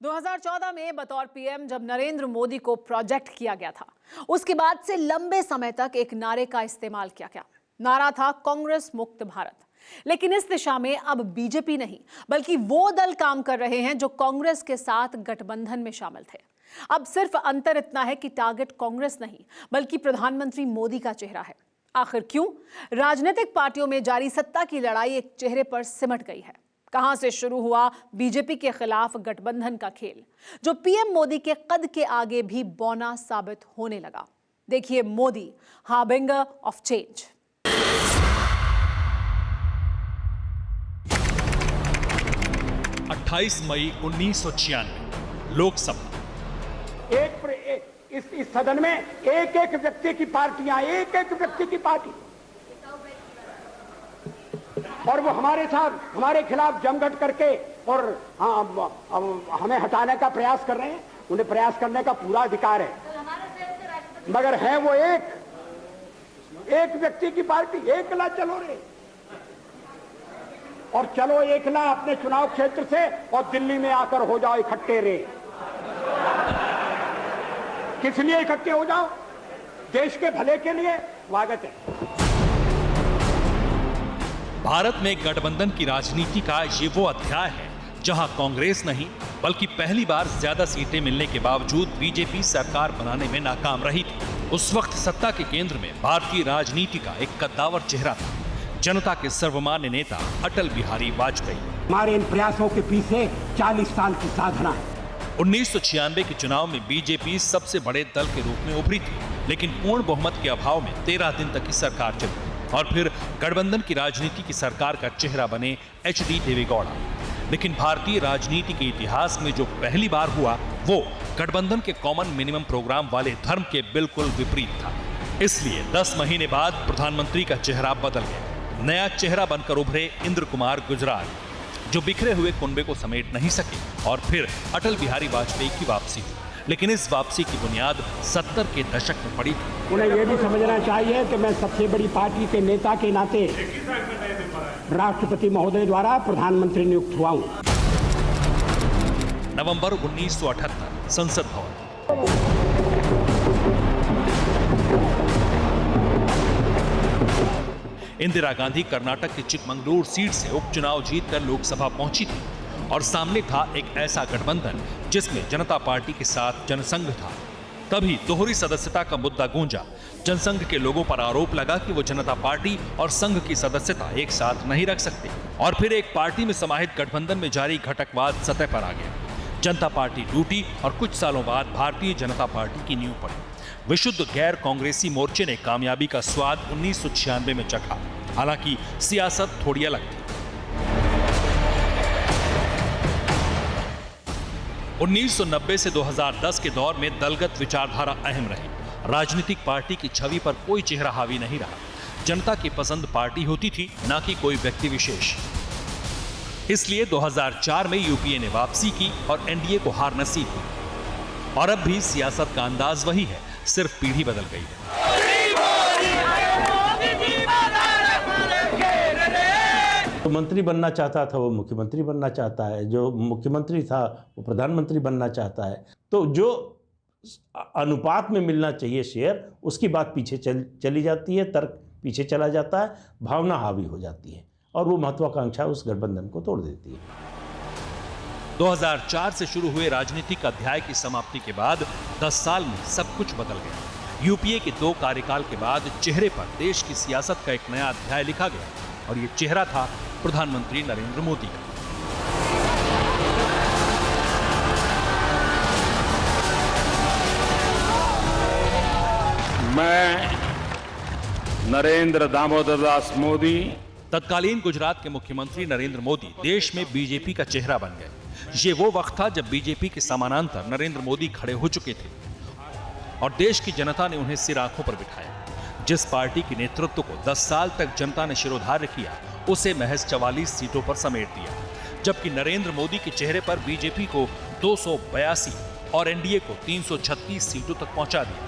2014 में बतौर पीएम जब नरेंद्र मोदी को प्रोजेक्ट किया गया था, उसके बाद से लंबे समय तक एक नारे का इस्तेमाल किया गया। नारा था कांग्रेस मुक्त भारत। लेकिन इस दिशा में अब बीजेपी नहीं बल्कि वो दल काम कर रहे हैं जो कांग्रेस के साथ गठबंधन में शामिल थे। अब सिर्फ अंतर इतना है कि टारगेट कांग्रेस नहीं बल्कि प्रधानमंत्री मोदी का चेहरा है। आखिर क्यों? राजनीतिक पार्टियों में जारी सत्ता की लड़ाई एक चेहरे पर सिमट गई है। कहां से शुरू हुआ बीजेपी के खिलाफ गठबंधन का खेल, जो पीएम मोदी के कद के आगे भी बौना साबित होने लगा। देखिए मोदी, हार्बिंगर ऑफ चेंज। अट्ठाईस मई 1996 लोकसभा। इस सदन में एक एक व्यक्ति की पार्टियां, एक एक व्यक्ति की पार्टी, और वो हमारे साथ हमारे खिलाफ जमघट करके और हमें हटाने का प्रयास कर रहे हैं। उन्हें प्रयास करने का पूरा अधिकार है, मगर है वो एक व्यक्ति की पार्टी। एकला चलो रे, और चलो एकला अपने चुनाव क्षेत्र से और दिल्ली में आकर हो जाओ इकट्ठे रे। किस लिए इकट्ठे हो जाओ? देश के भले के लिए। स्वागत है। भारत में गठबंधन की राजनीति का ये वो अध्याय है जहां कांग्रेस नहीं बल्कि पहली बार ज्यादा सीटें मिलने के बावजूद बीजेपी सरकार बनाने में नाकाम रही थी। उस वक्त सत्ता के केंद्र में भारतीय राजनीति का एक कद्दावर चेहरा था, जनता के सर्वमान्य नेता अटल बिहारी वाजपेयी। हमारे इन प्रयासों के पीछे 40 साल की साधना है। 1996 के चुनाव में बीजेपी सबसे बड़े दल के रूप में उभरी थी, लेकिन पूर्ण बहुमत के अभाव में 13 दिन तक की सरकार चली और फिर गठबंधन की राजनीति की सरकार का चेहरा बने एचडी देवेगौड़ा। लेकिन भारतीय राजनीति के इतिहास में जो पहली बार हुआ वो गठबंधन के कॉमन मिनिमम प्रोग्राम वाले धर्म के बिल्कुल विपरीत था। इसलिए 10 महीने बाद प्रधानमंत्री का चेहरा बदल गया। नया चेहरा बनकर उभरे इंद्र कुमार गुजराल, जो बिखरे हुए कुनबे को समेट नहीं सके, और फिर अटल बिहारी वाजपेयी की वापसी हुई। लेकिन इस वापसी की बुनियाद 70 के दशक में पड़ी थी। उन्हें यह भी समझना चाहिए कि मैं सबसे बड़ी पार्टी के नेता के नाते राष्ट्रपति महोदय द्वारा प्रधानमंत्री नियुक्त हुआ हूं। नवंबर 1978 संसद भवन। इंदिरा गांधी कर्नाटक की चिकमंगलूर सीट से उपचुनाव जीतकर लोकसभा पहुंची थी और सामने था एक ऐसा गठबंधन जिसमें जनता पार्टी के साथ जनसंघ था। तभी दोहरी सदस्यता का मुद्दा गूंजा। जनसंघ के लोगों पर आरोप लगा कि वो जनता पार्टी और संघ की सदस्यता एक साथ नहीं रख सकते, और फिर एक पार्टी में समाहित गठबंधन में जारी घटकवाद सतह पर आ गया। जनता पार्टी टूटी और कुछ सालों बाद भारतीय जनता पार्टी की नींव पड़ी। विशुद्ध गैर कांग्रेसी मोर्चे ने कामयाबी का स्वाद 1996 में चखा। हालांकि सियासत थोड़ी अलग थी। 1990 से 2010 के दौर में दलगत विचारधारा अहम रही। राजनीतिक पार्टी की छवि पर कोई चेहरा हावी नहीं रहा। जनता की पसंद पार्टी होती थी, ना कि कोई व्यक्ति विशेष। इसलिए 2004 में यूपीए ने वापसी की और एनडीए को हार नसीब हुई। और अब भी सियासत का अंदाज वही है, सिर्फ पीढ़ी बदल गई है। जो मंत्री बनना चाहता था वो मुख्यमंत्री बनना चाहता है, जो मुख्यमंत्री था वो प्रधानमंत्री बनना चाहता है। तो जो अनुपात में मिलना चाहिए शेयर, उसकी बात पीछे चली जाती है, तर्क पीछे चला जाता है, भावना हावी हो जाती है और वो महत्वाकांक्षा उस गठबंधन को तोड़ देती है। 2004 से शुरू हुए राजनीतिक अध्याय की समाप्ति के बाद 10 साल में सब कुछ बदल गया। यूपीए के 2 कार्यकाल के बाद चेहरे पर देश की सियासत का एक नया अध्याय लिखा गया, और ये चेहरा था प्रधानमंत्री नरेंद्र मोदी का। मैं नरेंद्र दामोदर दास मोदी, तत्कालीन गुजरात के मुख्यमंत्री नरेंद्र मोदी देश में बीजेपी का चेहरा बन गए। ये वो वक्त था जब बीजेपी के समानांतर नरेंद्र मोदी खड़े हो चुके थे और देश की जनता ने उन्हें सिर आंखों पर बिठाया। जिस पार्टी के नेतृत्व को 10 साल तक जनता ने शिरोधार्य किया, उसे महज 44 सीटों पर समेट दिया, जबकि नरेंद्र मोदी के चेहरे पर बीजेपी को 282 और एनडीए को 336 सीटों तक पहुंचा दिया।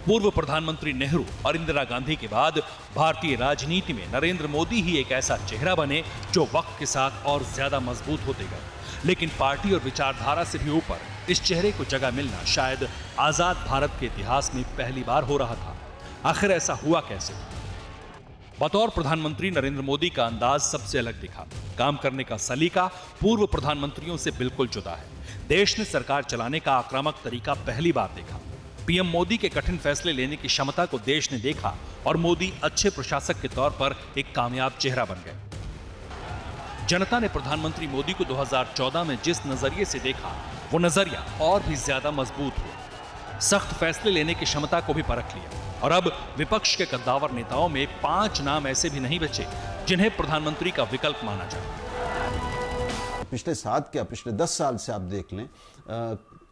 पूर्व प्रधानमंत्री नेहरू और इंदिरा गांधी के बाद भारतीय राजनीति में नरेंद्र मोदी ही एक ऐसा चेहरा बने जो वक्त के साथ और ज्यादा मजबूत होते गए। लेकिन पार्टी और विचारधारा से भी ऊपर इस चेहरे को जगह मिलना शायद आजाद भारत के इतिहास में पहली बार हो रहा था। आखिर ऐसा हुआ कैसे? बतौर प्रधानमंत्री नरेंद्र मोदी का अंदाज सबसे अलग दिखा। काम करने का सलीका पूर्व प्रधानमंत्रियों से बिल्कुल जुदा है। देश ने सरकार चलाने का आक्रामक तरीका पहली बार देखा। पीएम मोदी के कठिन फैसले लेने की क्षमता को देश ने देखा और मोदी अच्छे प्रशासक के तौर पर एक कामयाब चेहरा बन गए। जनता ने प्रधानमंत्री मोदी को 2014 में जिस नजरिए से देखा, वो नजरिया और भी ज्यादा मजबूत हुआ। सख्त फैसले लेने की क्षमता को भी परख लिया और अब विपक्ष के कद्दावर नेताओं में 5 नाम ऐसे भी नहीं बचे जिन्हें प्रधानमंत्री का विकल्प माना जाए। पिछले 10 साल से आप देख लें,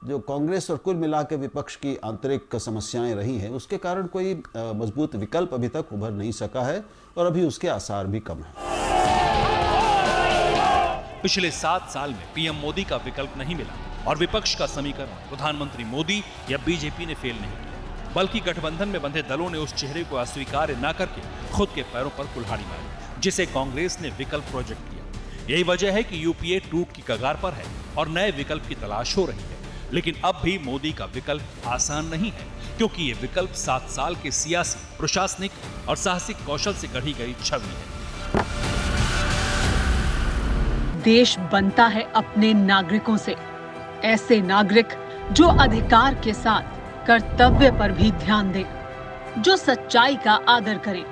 जो कांग्रेस और कुल मिला के विपक्ष की आंतरिक समस्याएं रही हैं, उसके कारण कोई मजबूत विकल्प अभी तक उभर नहीं सका है और अभी उसके आसार भी कम हैं। पिछले 7 साल में पीएम मोदी का विकल्प नहीं मिला और विपक्ष का समीकरण प्रधानमंत्री मोदी या बीजेपी ने फेल नहीं किया, बल्कि गठबंधन में बंधे दलों ने उस चेहरे को अस्वीकार न करके खुद के पैरों पर कुल्हाड़ी मारी, जिसे कांग्रेस ने विकल्प प्रोजेक्ट किया। यही वजह है कि यूपीए टूट की कगार पर है और नए विकल्प की तलाश हो रही है। लेकिन अब भी मोदी का विकल्प आसान नहीं है, क्योंकि ये विकल्प 7 साल के सियासी, प्रशासनिक और साहसिक कौशल से गढ़ी गई छवि है। देश बनता है अपने नागरिकों से, ऐसे नागरिक जो अधिकार के साथ कर्तव्य पर भी ध्यान दें, जो सच्चाई का आदर करें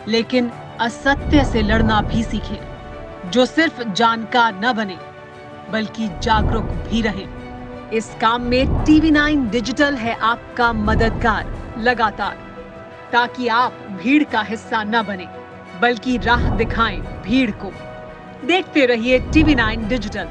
लेकिन असत्य से लड़ना भी सीखें, जो सिर्फ जानकार न बने बल्कि जागरूक भी रहें। इस काम में TV9 डिजिटल है आपका मददगार लगातार, ताकि आप भीड़ का हिस्सा न बने बल्कि राह दिखाएं भीड़ को। देखते रहिए TV9 डिजिटल।